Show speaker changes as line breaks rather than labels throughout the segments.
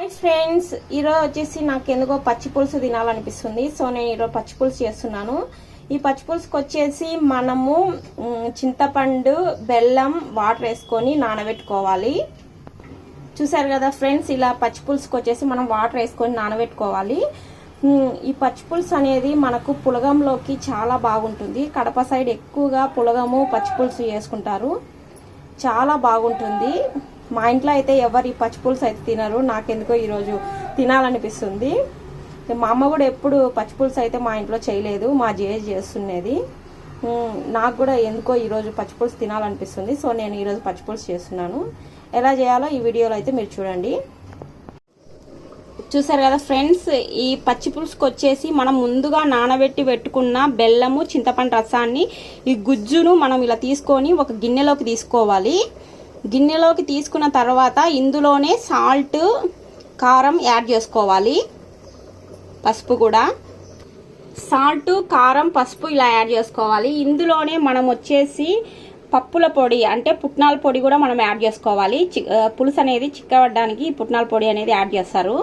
Hi friends, ఈరోజు వచ్చేసి నాకు ఎందుకో పచ్చి పులుసు తినాలనిపిస్తుంది. సో నేను ఈరోజు పచ్చి పులుసు చేస్తున్నాను. ఈ పచ్చి పులుసుకి వచ్చేసి మనము చింతపండు, బెల్లం, వాటర్ వేసుకొని నానబెట్టుకోవాలి. చూసారు కదా ఫ్రెండ్స్, ఇలా పచ్చి పులుసుకి వచ్చేసి మనం వాటర్ వేసుకొని నానబెట్టుకోవాలి. ఈ పచ్చి పులుసు అనేది మనకు పులగంలోకి చాలా బాగుంటుంది. కడప సైడ్ ఎక్కువగా పులగము పచ్చి పులుసు చేసుకుంటారు, చాలా బాగుంటుంది. మా ఇంట్లో అయితే ఎవరు ఈ పచ్చి పులుసు అయితే తినరు. నాకెందుకో ఈరోజు తినాలనిపిస్తుంది. మా అమ్మ కూడా ఎప్పుడు పచ్చి పులుసు అయితే మా ఇంట్లో చేయలేదు, మా జేజీ చేస్తున్నది. నాకు కూడా ఎందుకో ఈరోజు పచ్చి పులుసు తినాలనిపిస్తుంది. సో నేను ఈరోజు పచ్చి పులుసు చేస్తున్నాను. ఎలా చేయాలో ఈ వీడియోలో అయితే మీరు చూడండి. చూసారు కదా ఫ్రెండ్స్, ఈ పచ్చి పులుసుకు వచ్చేసి మనం ముందుగా నానబెట్టి పెట్టుకున్న బెల్లము, చింతపండు రసాన్ని, ఈ గుజ్జును మనం ఇలా తీసుకొని ఒక గిన్నెలోకి తీసుకోవాలి. గిన్నెలోకి తీసుకున్న తర్వాత ఇందులోనే సాల్ట్, కారం యాడ్ చేసుకోవాలి. పసుపు కూడా, సాల్ట్, కారం, పసుపు ఇలా యాడ్ చేసుకోవాలి. ఇందులోనే మనం వచ్చేసి పప్పుల పొడి అంటే పుట్నాల పొడి కూడా మనం యాడ్ చేసుకోవాలి. పులుసు అనేది చిక్కబడడానికి పుట్నాల పొడి అనేది యాడ్ చేస్తారు.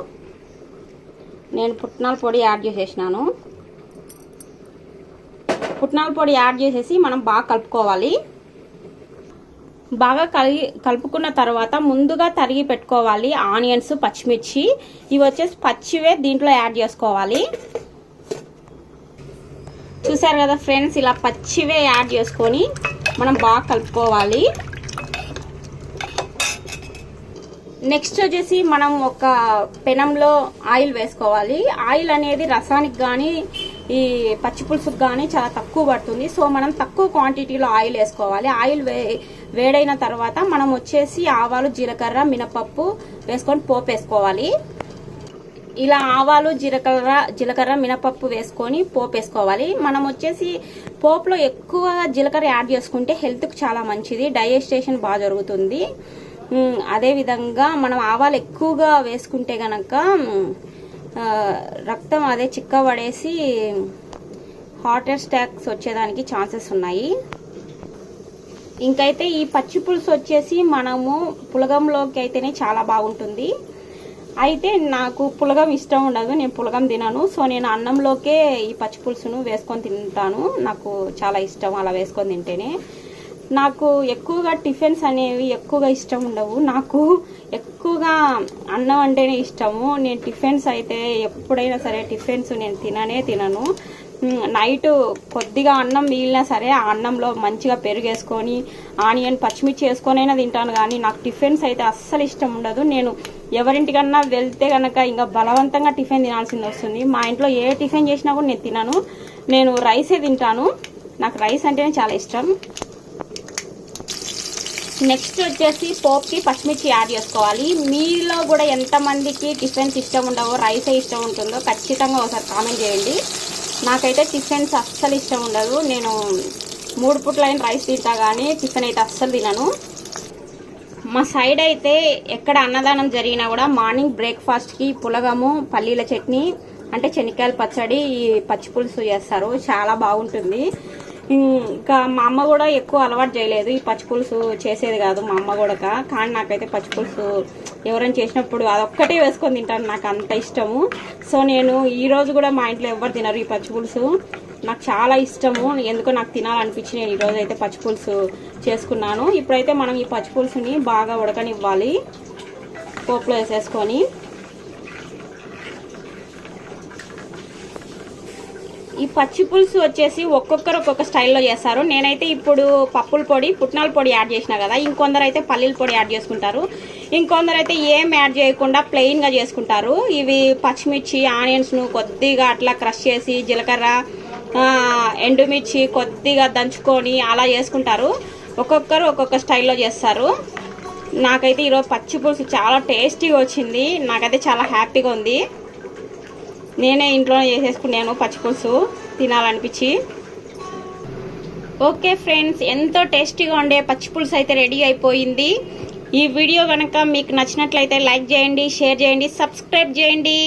నేను పుట్నాల పొడి యాడ్ చేసేసినాను. పుట్నాల పొడి యాడ్ చేసేసి మనం బాగా కలుపుకోవాలి. బాగా కలుపుకున్న తర్వాత ముందుగా తరిగి పెట్టుకోవాలి ఆనియన్స్, పచ్చిమిర్చి. ఇవి వచ్చేసి పచ్చివే దీంట్లో యాడ్ చేసుకోవాలి. చూసారు కదా ఫ్రెండ్స్, ఇలా పచ్చివే యాడ్ చేసుకొని మనం బాగా కలుపుకోవాలి. నెక్స్ట్ వచ్చేసి మనం ఒక పెనంలో ఆయిల్ వేసుకోవాలి. ఆయిల్ అనేది రసానికి కానీ ఈ పచ్చి పులుసుకు కానీ చాలా తక్కువ పడుతుంది. సో మనం తక్కువ క్వాంటిటీలో ఆయిల్ వేసుకోవాలి. ఆయిల్ వేడైన తర్వాత మనం వచ్చేసి ఆవాలు, జీలకర్ర, మినపప్పు వేసుకొని పోపు వేసుకోవాలి. ఇలా ఆవాలు, జీలకర్ర, మినపప్పు వేసుకొని పోపు వేసుకోవాలి. మనం వచ్చేసి పోపులో ఎక్కువ జీలకర్ర యాడ్ చేసుకుంటే హెల్త్కి చాలా మంచిది, డైజెస్టేషన్ బాగా జరుగుతుంది. అదేవిధంగా మనం ఆవాలు ఎక్కువగా వేసుకుంటే గనక రక్తం అదే చిక్కబడేసి హార్ట్ అటాక్స్ వచ్చేదానికి ఛాన్సెస్ ఉన్నాయి. ఇంకైతే ఈ పచ్చి పులుసు వచ్చేసి మనము పులగంలోకి అయితేనే చాలా బాగుంటుంది. అయితే నాకు పులగం ఇష్టం ఉండదు, నేను పులగం తినను. సో నేను అన్నంలోకే ఈ పచ్చి పులుసును వేసుకొని తింటాను. నాకు చాలా ఇష్టం అలా వేసుకొని తింటేనే. నాకు ఎక్కువగా టిఫిన్స్ అనేవి ఎక్కువగా ఇష్టం ఉండవు. నాకు ఎక్కువగా అన్నం అంటేనే ఇష్టము. నేను టిఫిన్స్ అయితే ఎప్పుడైనా సరే టిఫిన్స్ నేను తినను. నైట్ కొద్దిగా అన్నం మిగిలినా సరే ఆ అన్నంలో మంచిగా పెరుగేసుకొని ఆనియన్, పచ్చిమిర్చి వేసుకొనైనా తింటాను. కానీ నాకు టిఫిన్స్ అయితే అస్సలు ఇష్టం ఉండదు. నేను ఎవరింటికన్నా వెళ్తే కనుక ఇంకా బలవంతంగా టిఫిన్ తినాల్సింది వస్తుంది. మా ఇంట్లో ఏ టిఫిన్ చేసినా కూడా నేను తినను. నేను రైసే తింటాను. నాకు రైస్ అంటేనే చాలా ఇష్టం. నెక్స్ట్ వచ్చేసి పోప్కి పచ్చిమిర్చి యాడ్ చేసుకోవాలి. మీలో కూడా ఎంతమందికి టిఫిన్స్ ఇష్టం ఉండవో, రైసే ఇష్టం ఉంటుందో ఖచ్చితంగా ఒకసారి కామెంట్ చేయండి. నాకైతే టిఫిన్స్ అస్సలు ఇష్టం ఉండదు. నేను 3 పూట్లైన రైస్ తింటా కానీ టిఫిన్ అయితే అస్సలు తినను. మా సైడ్ అయితే ఎక్కడ అన్నదానం జరిగినా కూడా మార్నింగ్ బ్రేక్ఫాస్ట్కి పులగము, పల్లీల చట్నీ అంటే శనక్కాయల పచ్చడి, పచ్చి పులుసు చేస్తారు. చాలా బాగుంటుంది. ఇంకా మా అమ్మ కూడా ఎక్కువ అలవాటు చేయలేదు, ఈ పచ్చి పులుసు చేసేది కాదు మా అమ్మ కూడా. కానీ నాకైతే పచ్చి పులుసు ఎవరైనా చేసినప్పుడు అదొక్కటే వేసుకొని తింటాను, నాకు అంత ఇష్టము. సో నేను ఈరోజు కూడా మా ఇంట్లో ఎవరు తినరు ఈ పచ్చి పులుసు. నాకు చాలా ఇష్టము, ఎందుకో నాకు తినాలనిపించి నేను ఈరోజు అయితే పచ్చి పులుసు చేసుకున్నాను. ఇప్పుడైతే మనం ఈ పచ్చి పులుసుని బాగా ఉడకనివ్వాలి పోపులో వేసేసుకొని. ఈ పచ్చి పులుసు వచ్చేసి ఒక్కొక్కరు ఒక్కొక్క స్టైల్లో చేస్తారు. నేనైతే ఇప్పుడు పప్పుల పొడి, పుట్నాల పొడి యాడ్ చేసిన కదా. ఇంకొందరు అయితే పల్లీల పొడి యాడ్ చేసుకుంటారు. ఇంకొందరు అయితే ఏం యాడ్ చేయకుండా ప్లెయిన్గా చేసుకుంటారు. ఇవి పచ్చిమిర్చి, ఆనియన్స్ను కొద్దిగా అట్లా క్రష్ చేసి, జీలకర్ర, ఎండుమిర్చి కొద్దిగా దంచుకొని అలా చేసుకుంటారు. ఒక్కొక్కరు ఒక్కొక్క స్టైల్లో చేస్తారు. నాకైతే ఈరోజు పచ్చి పులుసు చాలా టేస్టీగా వచ్చింది. నాకైతే చాలా హ్యాపీగా ఉంది. నేనే ఇంట్లోనే చేసేసుకున్నాను పచ్చి పులుసు తినాలనిపించి. ఓకే ఫ్రెండ్స్, ఎంతో టేస్టీగా ఉండే పచ్చి పులుసు అయితే రెడీ అయిపోయింది. ఈ వీడియో కనుక మీకు నచ్చినట్లయితే లైక్ చేయండి, షేర్ చేయండి, సబ్స్క్రైబ్ చేయండి.